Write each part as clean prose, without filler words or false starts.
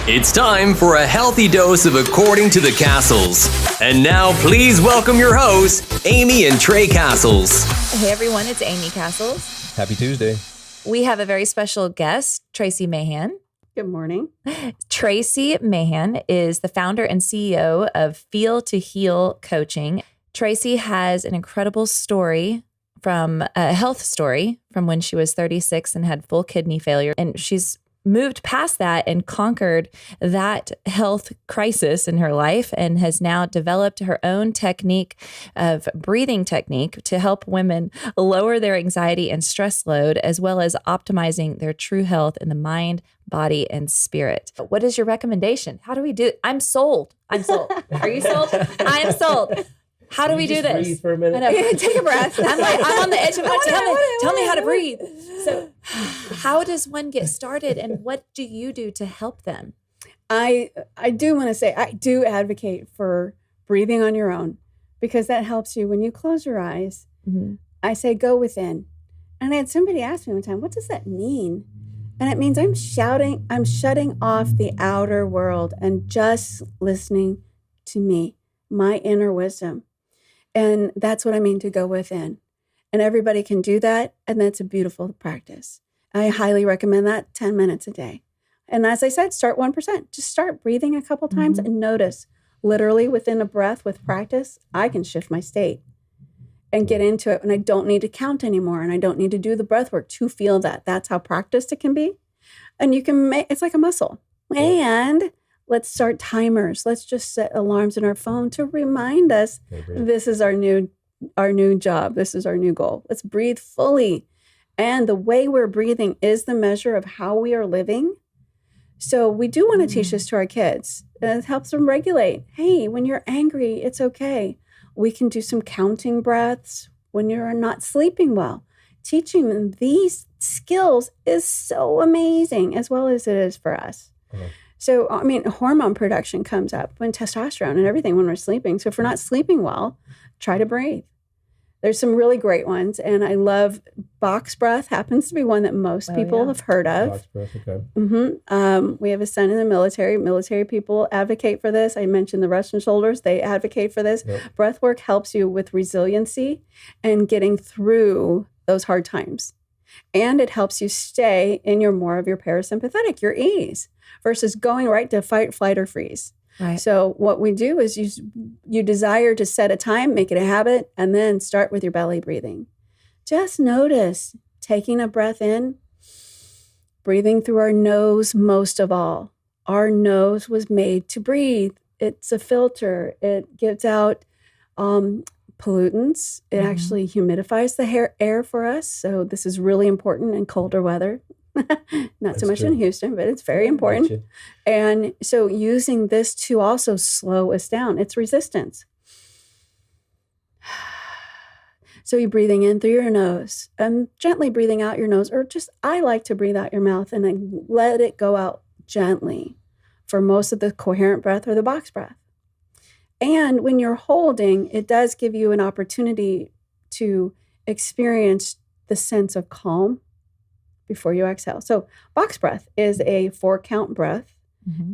It's time for a healthy dose of According to the Castles. And now, please welcome your hosts, Amy and Trey Castles. Hey everyone, it's Amy Castles. Happy Tuesday. We have a very special guest, Tracy Mahan. Good morning. Tracy Mahan is the founder and CEO of Feel to Heal Coaching. Tracy has an incredible story from a health story from when she was 36 and had full kidney failure. And she's moved past that and conquered that health crisis in her life and has now developed her own technique of breathing technique to help women lower their anxiety and stress load, as well as optimizing their true health in the mind, body, and spirit. What is your recommendation? How do we do it? I'm sold. I'm sold. Are you sold? I'm sold. How do we do this? Breathe for a minute. I know. Take a breath. I'm on the edge of my tell me how to breathe. So how does one get started and what do you do to help them? I do want to say, I do advocate for breathing on your own because that helps you. When you close your eyes, I say, go within. And I had somebody ask me one time, what does that mean? And it means I'm shutting off the outer world and just listening to me, my inner wisdom. And that's what I mean to go within. And everybody can do that. And that's a beautiful practice. I highly recommend that 10 minutes a day. And as I said, start 1%. Just start breathing a couple times and notice literally within a breath with practice, I can shift my state and get into it. And I don't need to count anymore. And I don't need to do the breath work to feel that. That's how practiced it can be. And you can make, it's like a muscle. And let's start timers. Let's just set alarms in our phone to remind us this is our new job. This is our new goal. Let's breathe fully. And the way we're breathing is the measure of how we are living. So we do want to teach this to our kids. It helps them regulate. Hey, when you're angry, it's okay. We can do some counting breaths when you're not sleeping well. Teaching them these skills is so amazing, as well as it is for us. So, I mean, hormone production comes up when testosterone and everything when we're sleeping. So if we're not sleeping well, try to breathe. There's some really great ones. And I love box breath, happens to be one that most people have heard of. Box breath, okay. We have a son in the military. Military people advocate for this. I mentioned the Russian soldiers. They advocate for this. Yep. Breath work helps you with resiliency and getting through those hard times. And it helps you stay in your parasympathetic, your ease, versus going right to fight, flight, or freeze. Right. So what we do is you desire to set a time, make it a habit, and then start with your belly breathing. Just notice taking a breath in, breathing through our nose most of all. Our nose was made to breathe. It's a filter. It gives out pollutants. It actually humidifies the air for us. So this is really important in colder weather. Not so much in Houston, but it's very important. Gotcha. And so using this to also slow us down, it's resistance. So you're breathing in through your nose and gently breathing out your nose, or just, I like to breathe out your mouth and then let it go out gently for most of the coherent breath or the box breath. And when you're holding, it does give you an opportunity to experience the sense of calm before you exhale. So box breath is a 4-count breath,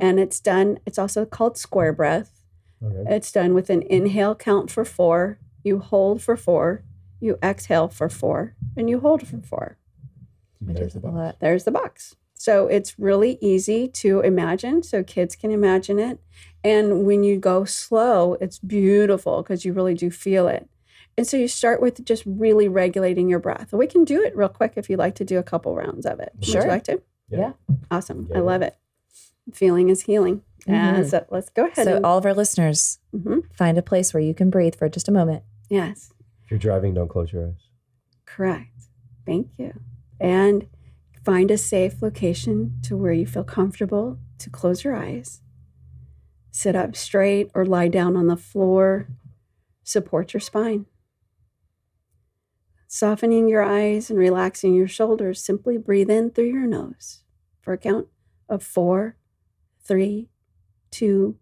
and it's also called square breath. Okay. It's done with an inhale count for 4, you hold for 4, you exhale for 4, and you hold for 4. There's the box. There's the box. So it's really easy to imagine, so kids can imagine it. And when you go slow, it's beautiful because you really do feel it. And so you start with just really regulating your breath. We can do it real quick if you'd like to do a couple rounds of it. Sure. Would you like to? Yeah. Awesome. Yeah. I love it. Feeling is healing. So let's go ahead. So all of our listeners, find a place where you can breathe for just a moment. Yes. If you're driving, don't close your eyes. Correct. Thank you. And find a safe location to where you feel comfortable to close your eyes. Sit up straight or lie down on the floor. Support your spine. Softening your eyes and relaxing your shoulders, simply breathe in through your nose for a count of 4, 3, 2,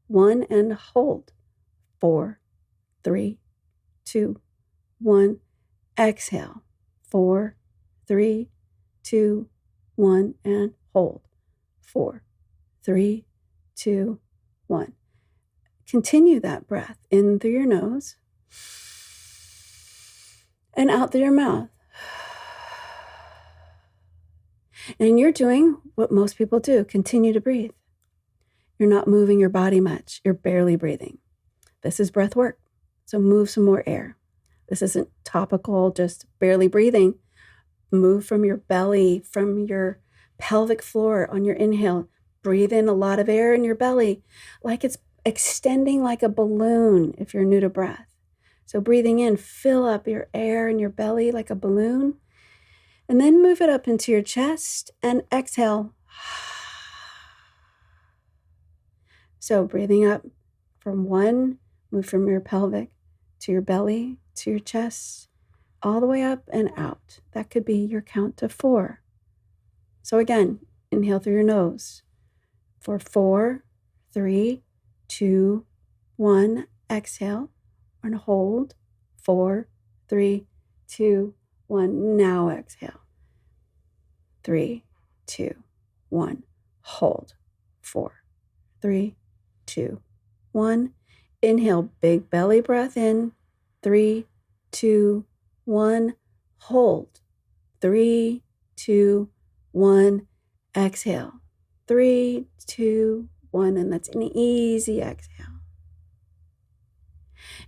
1, and hold. 4, 3, 2, 1. Exhale. 4, 3, 2, 1, and hold. 4, 3, 2, 1. Continue that breath in through your nose and out through your mouth. And you're doing what most people do. Continue to breathe. You're not moving your body much. You're barely breathing. This is breath work. So move some more air. This isn't topical, just barely breathing. Move from your belly, from your pelvic floor on your inhale. Breathe in a lot of air in your belly, like it's extending like a balloon if you're new to breath. So breathing in, fill up your air in your belly like a balloon. And then move it up into your chest and exhale. So breathing up from 1, move from your pelvic to your belly, to your chest, all the way up and out. That could be your count to 4. So again, inhale through your nose for 4, 3, 2, 1. Exhale and hold. 4, 3, 2, 1. Now exhale. 3, 2, 1. Hold. 4, 3, 2, 1. Inhale, big belly breath in. 3, 2, 1. Hold. 3, 2, 1. Exhale. 3, 2, 1. And that's an easy exhale.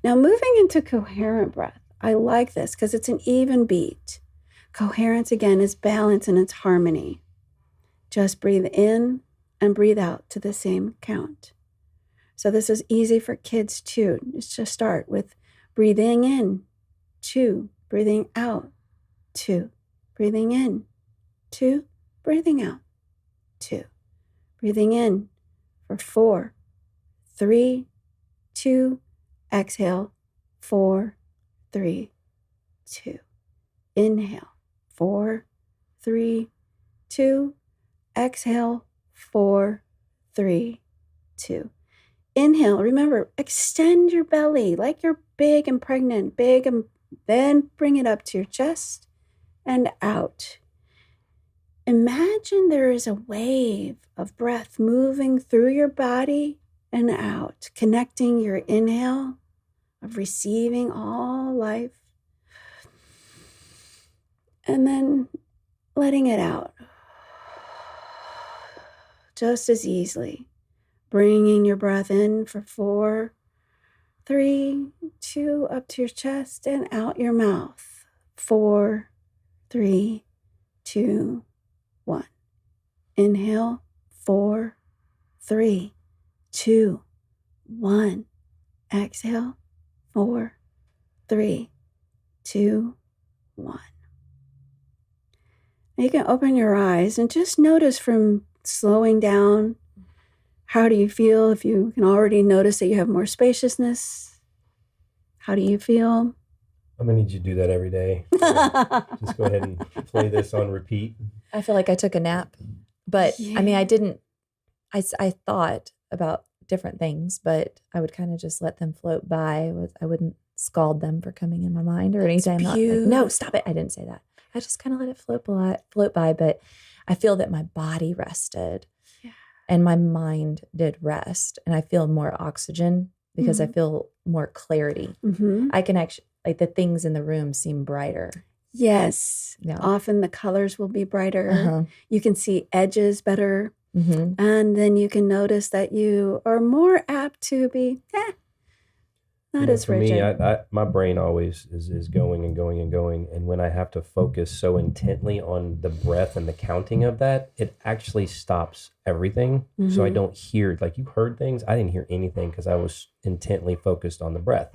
Now moving into coherent breath. I like this because it's an even beat. Coherence, again, is balance and it's harmony. Just breathe in and breathe out to the same count. So this is easy for kids too. Just start with breathing in, 2, breathing out, 2, breathing in, 2, breathing out, 2, breathing in for 4, 3, 2, exhale, 4, 3, 2, inhale, 4, 3, 2, exhale, 4, 3, 2. Inhale, remember, extend your belly like you're big and pregnant, big, and then bring it up to your chest and out. Imagine there is a wave of breath moving through your body and out, connecting your inhale of receiving all life and then letting it out just as easily. Bringing your breath in for 4, 3, 2, up to your chest and out your mouth. 4, 3, 2, 1. Inhale, 4, 3, 2, 1. Exhale, 4, 3, 2, 1. Now you can open your eyes and just notice from slowing down. How do you feel if you can already notice that you have more spaciousness? How do you feel? I'm going to need you to do that every day. Just go ahead and play this on repeat. I feel like I took a nap, but I mean, I didn't, I thought about different things, but I would kind of just let them float by. I wouldn't scald them for coming in my mind or anything. Like, no, stop it. I didn't say that. I just kind of let it float by, but I feel that my body rested. And my mind did rest, and I feel more oxygen because I feel more clarity. I can actually, like, the things in the room seem brighter. Yes. Yeah. Often the colors will be brighter. You can see edges better. And then you can notice that you are more apt to be not as rigid. For me, my brain always is going and going and going. And when I have to focus so intently on the breath and the counting of that, it actually stops everything. So I don't hear, like you heard things. I didn't hear anything because I was intently focused on the breath.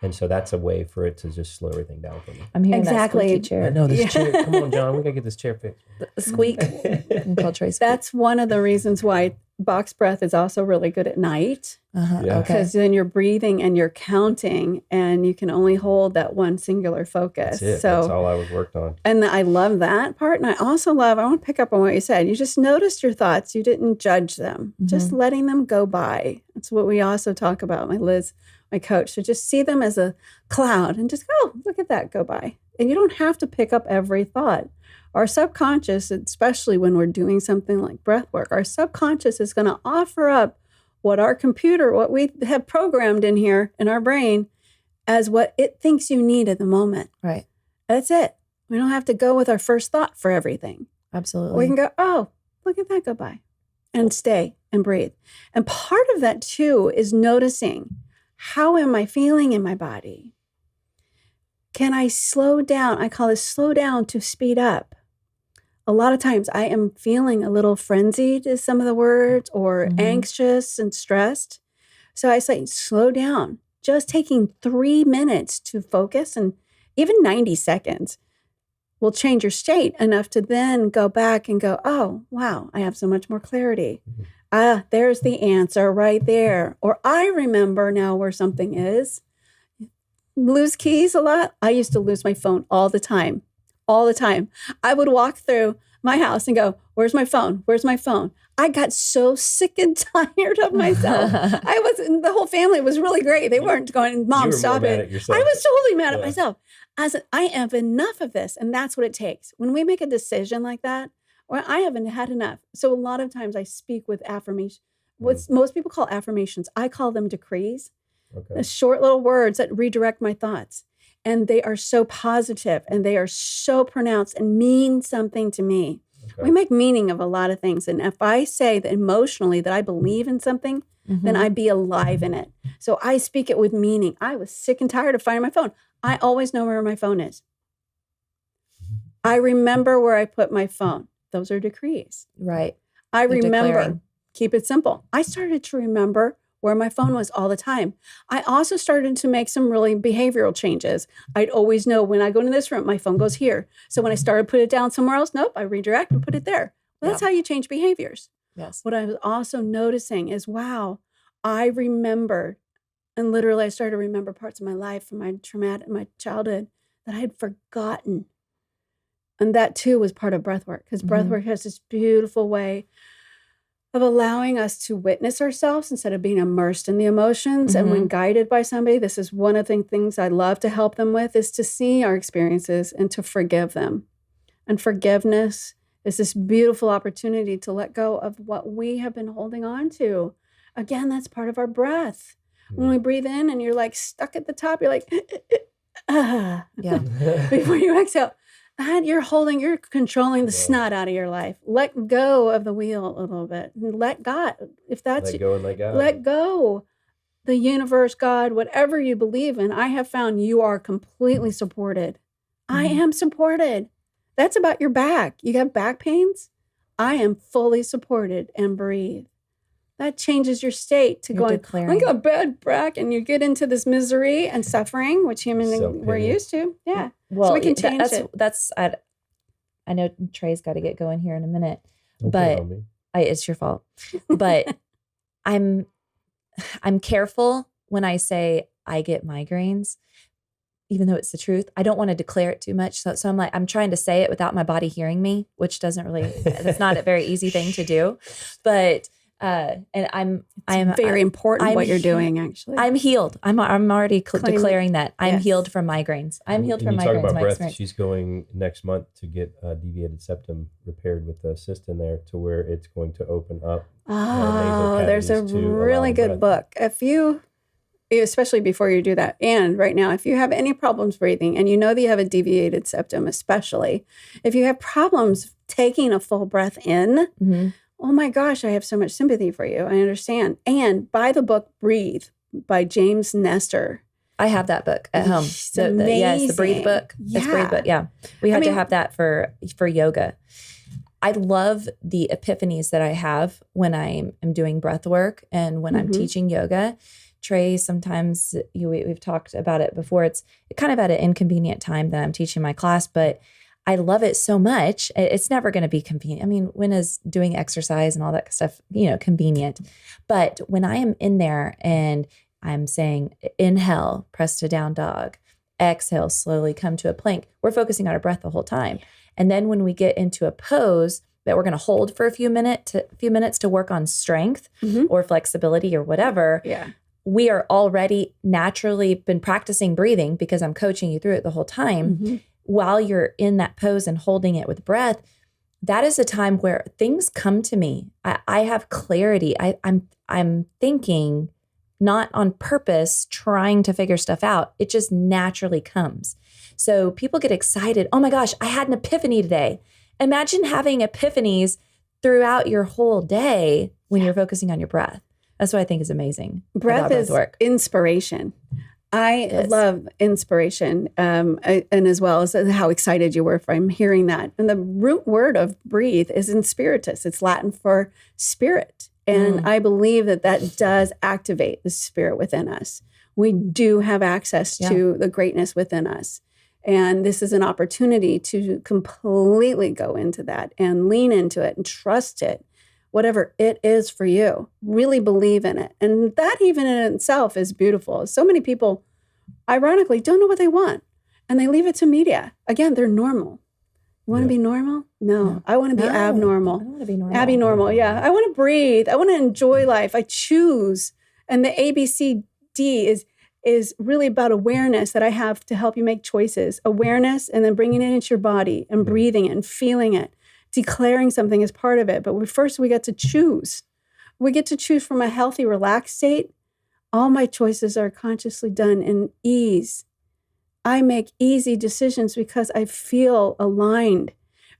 And so that's a way for it to just slow everything down for me. I'm hearing that squeaky chair. I know this chair. Come on, John. We got to get this chair fixed. The squeak. I'm called Tracy. That's one of the reasons why box breath is also really good at night. Because then you're breathing and you're counting and you can only hold that one singular focus. That's it. That's all I was worked on. And I love that part. And I also love, I want to pick up on what you said. You just noticed your thoughts. You didn't judge them. Just letting them go by. That's what we also talk about, my coach. So just see them as a cloud and just go, look at that go by. And you don't have to pick up every thought Our subconscious, especially when we're doing something like breath work, our subconscious is going to offer up what our computer, what we have programmed in here in our brain as what it thinks you need at the moment. Right. That's it. We don't have to go with our first thought for everything. Absolutely. We can go, oh, look at that go by, and stay and breathe. And part of that too is noticing, how am I feeling in my body? Can I slow down? I call it slow down to speed up. A lot of times I am feeling a little frenzied is some of the words, or anxious and stressed. So I say, slow down. Just taking 3 minutes to focus, and even 90 seconds will change your state enough to then go back and go, oh, wow, I have so much more clarity. There's the answer right there. Or I remember now where something is. Lose keys a lot. I used to lose my phone all the time. All the time. I would walk through my house and go, where's my phone? Where's my phone? I got so sick and tired of myself. The whole family was really great. They weren't going, Mom, stop it. I was totally mad at myself. I said, I have enough of this. And that's what it takes. When we make a decision like that, or I haven't had enough. So a lot of times I speak with affirmation. What most people call affirmations, I call them decrees. Okay. Short little words that redirect my thoughts. And they are so positive and they are so pronounced and mean something to me. Okay. We make meaning of a lot of things. And if I say that emotionally that I believe in something, then I be alive in it. So I speak it with meaning. I was sick and tired of finding my phone. I always know where my phone is. I remember where I put my phone. Those are decrees. Right. I remember. Keep it simple. I started to remember where my phone was all the time. I also started to make some really behavioral changes. I'd always know when I go into this room, my phone goes here. So when I started to put it down somewhere else, nope, I redirect and put it there. Well, that's how you change behaviors. Yes. What I was also noticing is, wow, I remembered, and literally I started to remember parts of my life from my childhood that I had forgotten. And that too was part of breathwork, because breathwork has this beautiful way of allowing us to witness ourselves instead of being immersed in the emotions. And when guided by somebody, this is one of the things I love to help them with, is to see our experiences and to forgive them. And forgiveness is this beautiful opportunity to let go of what we have been holding on to. Again, that's part of our breath. When we breathe in and you're like stuck at the top, you're like, before you exhale. You're controlling the snot out of your life. Let go of the wheel a little bit. And let God, if that's... Let go and let God. Let go. The universe, God, whatever you believe in, I have found you are completely supported. I am supported. That's about your back. You have back pains? I am fully supported, and breathe. That changes your state to going, I got a bad back, and you get into this misery and suffering, which we're used to. Yeah. Well, so we can change it. I know Trey's got to get going here in a minute, but it's your fault. But I'm careful when I say I get migraines, even though it's the truth. I don't want to declare it too much. So I'm trying to say it without my body hearing me, which that's not a very easy thing to do. But and I'm very important what you're doing. Actually, I'm healed. I'm already declaring that I'm healed from migraines. I'm healed from migraines. Talking about breath, she's going next month to get a deviated septum repaired with the cyst in there, to where it's going to open up. There's a really good book. If you, especially before you do that, and right now, if you have any problems breathing, and you know that you have a deviated septum, especially if you have problems taking a full breath in. Oh my gosh, I have so much sympathy for you. I understand. And buy the book Breathe by James Nestor. I have that book at home. It's amazing. Yes, the Breathe book. Yeah. It's Breathe book. Yeah. We had to have that for yoga. I love the epiphanies that I have when I'm doing breath work and when I'm teaching yoga. Trey, sometimes we've talked about it before. It's kind of at an inconvenient time that I'm teaching my class, but I love it so much. It's never going to be convenient. I mean, when is doing exercise and all that stuff, convenient? But when I am in there and I'm saying, inhale, press to down dog, exhale, slowly come to a plank, we're focusing on our breath the whole time. And then when we get into a pose that we're going to hold for a few minutes to work on strength or flexibility or whatever, we are already naturally been practicing breathing because I'm coaching you through it the whole time. while you're in that pose and holding it with breath, that is a time where things come to me. I have clarity. I'm thinking, not on purpose, trying to figure stuff out. It just naturally comes. So people get excited. Oh my gosh, I had an epiphany today. Imagine having epiphanies throughout your whole day when you're focusing on your breath. That's what I think is amazing. Breath is inspiration. I love inspiration, and as well as how excited you were from hearing that. And the root word of breathe is in spiritus. It's Latin for spirit. And I believe that does activate the spirit within us. We do have access to the greatness within us. And this is an opportunity to completely go into that and lean into it and trust it, whatever it is for you. Really believe in it. And that even in itself is beautiful. So many people, ironically, don't know what they want. And they leave it to media. Again, they're normal. You want to be normal? No. I want to be abnormal. I don't want to be normal. Abnormal, yeah. I want to breathe. I want to enjoy life. I choose. And the ABCD is really about awareness that I have to help you make choices. Awareness, and then bringing it into your body and breathing it and feeling it. Declaring something as part of it. But first we get to choose. We get to choose from a healthy, relaxed state. All my choices are consciously done in ease. I make easy decisions because I feel aligned.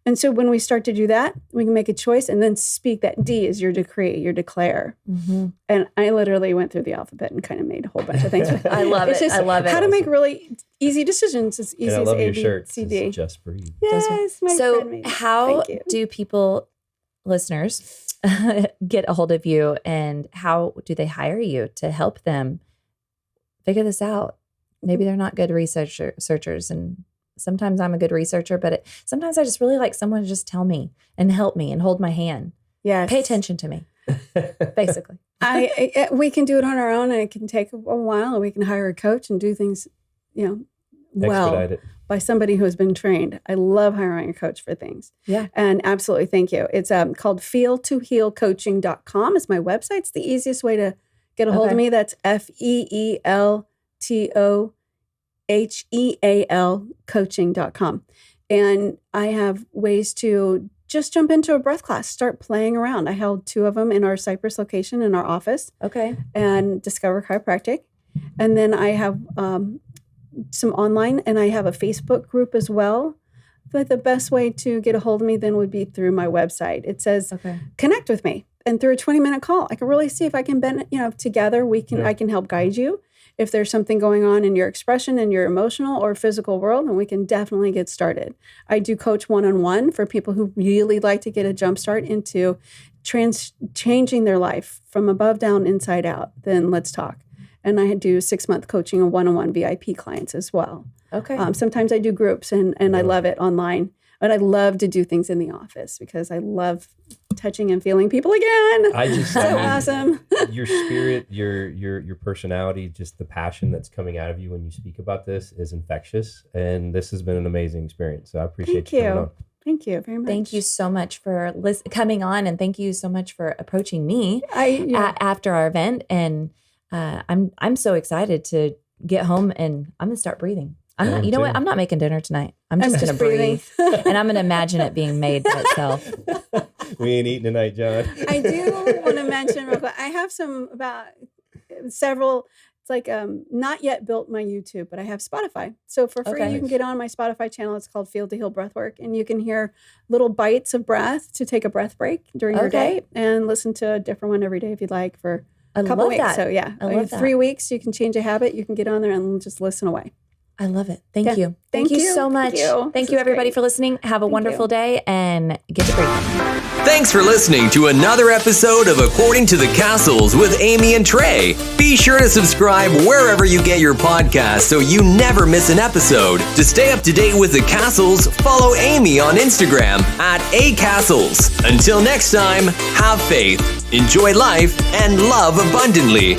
And so when we start to do that, we can make a choice and then speak. That D is your decree, your declare. Mm-hmm. And I literally went through the alphabet and kind of made a whole bunch of things. I love it. I love it. How to make really easy decisions. It's easy and I love as your shirt. ABCD. Just breathe. Yes, my so friend made it. How do people, listeners, get a hold of you, and how do they hire you to help them figure this out? Maybe they're not good researchers, and sometimes I'm a good researcher, but sometimes I just really like someone to just tell me and help me and hold my hand. Yes. Pay attention to me, basically. We can do it on our own, and it can take a while, and we can hire a coach and do things, well, by somebody who has been trained. I love hiring a coach for things. Yeah. And absolutely, thank you. It's called feeltohealcoaching.com. It's my website. It's the easiest way to get a hold of me. That's FEELTOHEAL coaching.com. And I have ways to just jump into a breath class, start playing around. I held 2 of them in our Cypress location in our office. Okay. And Discover Chiropractic. And then I have some online, and I have a Facebook group as well. But the best way to get a hold of me then would be through my website. It says, connect with me. And through a 20-minute call, I can really see if I can bend, together I can help guide you. If there's something going on in your expression, in your emotional or physical world, then we can definitely get started. I do coach one-on-one for people who really like to get a jump start into changing their life from above down, inside out. Then let's talk. And I do 6-month coaching and one-on-one VIP clients as well. Okay. Sometimes I do groups, and I love it online. But I love to do things in the office because I love touching and feeling people again. Awesome. Your spirit, your personality, just the passion that's coming out of you when you speak about this is infectious. And this has been an amazing experience. So I appreciate you coming on. Thank you very much. Thank you so much for coming on, and thank you so much for approaching me after our event. And I'm so excited to get home, and I'm gonna start breathing. You know what? I'm not making dinner tonight. I'm just going to breathe. And I'm going to imagine it being made by itself. We ain't eating tonight, John. I do want to mention real quick, I have several, it's like not yet built my YouTube, but I have Spotify. So for free, you can get on my Spotify channel. It's called Feel to Heal Breathwork. And you can hear little bites of breath to take a breath break during your day, and listen to a different one every day if you'd like for a couple weeks. That. So yeah, I love 3 weeks, you can change a habit. You can get on there and just listen away. I love it. Thank you. Thank you so much. Thank you, everybody, for listening. Have a wonderful day, and get to breathing. Thanks for listening to another episode of According to the Castles with Amy and Trey. Be sure to subscribe wherever you get your podcasts so you never miss an episode. To stay up to date with the Castles, follow Amy on Instagram @acastles. Until next time, have faith, enjoy life, and love abundantly.